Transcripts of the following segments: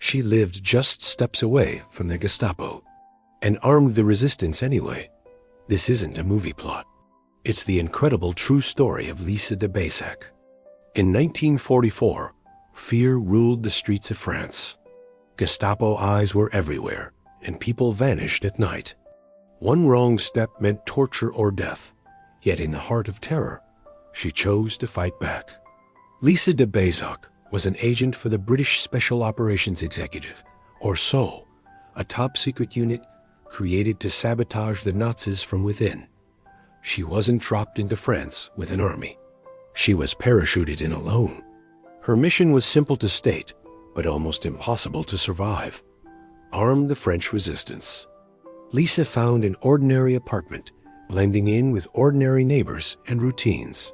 She lived just steps away from the Gestapo and armed the resistance anyway. This isn't a movie plot. It's the incredible true story of Lise de Baissac. In 1944, fear ruled the streets of France. Gestapo eyes were everywhere, and people vanished at night. One wrong step meant torture or death, yet in the heart of terror, she chose to fight back. Lise de Baissac was an agent for the British Special Operations Executive, or SO, a top-secret unit created to sabotage the Nazis from within. She wasn't dropped into France with an army. She was parachuted in alone. Her mission was simple to state, but almost impossible to survive: arm the French resistance. Lise found an ordinary apartment, blending in with ordinary neighbors and routines.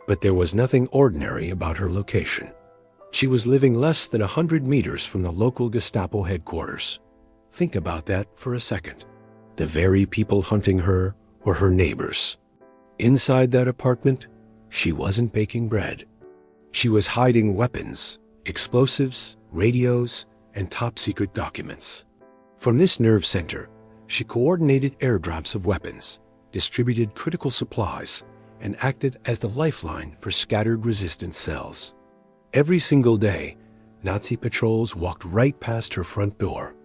But there was nothing ordinary about her location. She was living less than 100 meters from the local Gestapo headquarters. Think about that for a second. The very people hunting her were her neighbors. Inside that apartment, she wasn't baking bread. She was hiding weapons, explosives, radios, and top-secret documents. From this nerve center, she coordinated airdrops of weapons, distributed critical supplies, and acted as the lifeline for scattered resistance cells. Every single day, Nazi patrols walked right past her front door.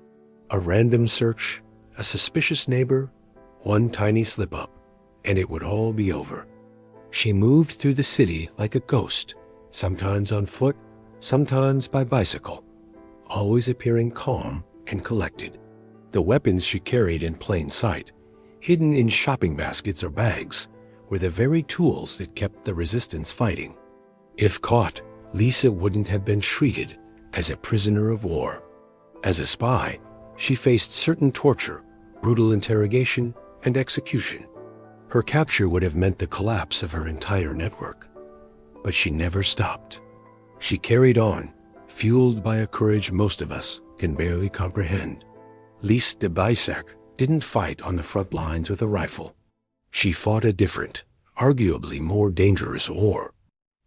A random search, a suspicious neighbor, one tiny slip-up, and it would all be over. She moved through the city like a ghost, sometimes on foot, sometimes by bicycle, always appearing calm and collected. The weapons she carried in plain sight, hidden in shopping baskets or bags, were the very tools that kept the resistance fighting. If caught, Lise wouldn't have been treated as a prisoner of war. As a spy, she faced certain torture, brutal interrogation, and execution. Her capture would have meant the collapse of her entire network. But she never stopped. She carried on, fueled by a courage most of us can barely comprehend. Lise de Baissac didn't fight on the front lines with a rifle. She fought a different, arguably more dangerous war.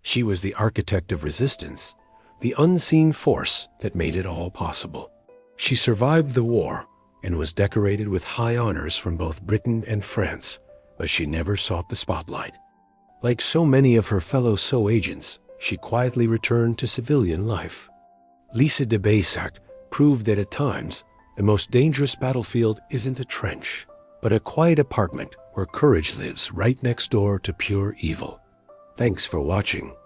She was the architect of resistance, the unseen force that made it all possible. She survived the war and was decorated with high honors from both Britain and France, but she never sought the spotlight. Like so many of her fellow SO agents, she quietly returned to civilian life. Lise de Baissac proved that at times, the most dangerous battlefield isn't a trench, but a quiet apartment where courage lives right next door to pure evil. Thanks for watching.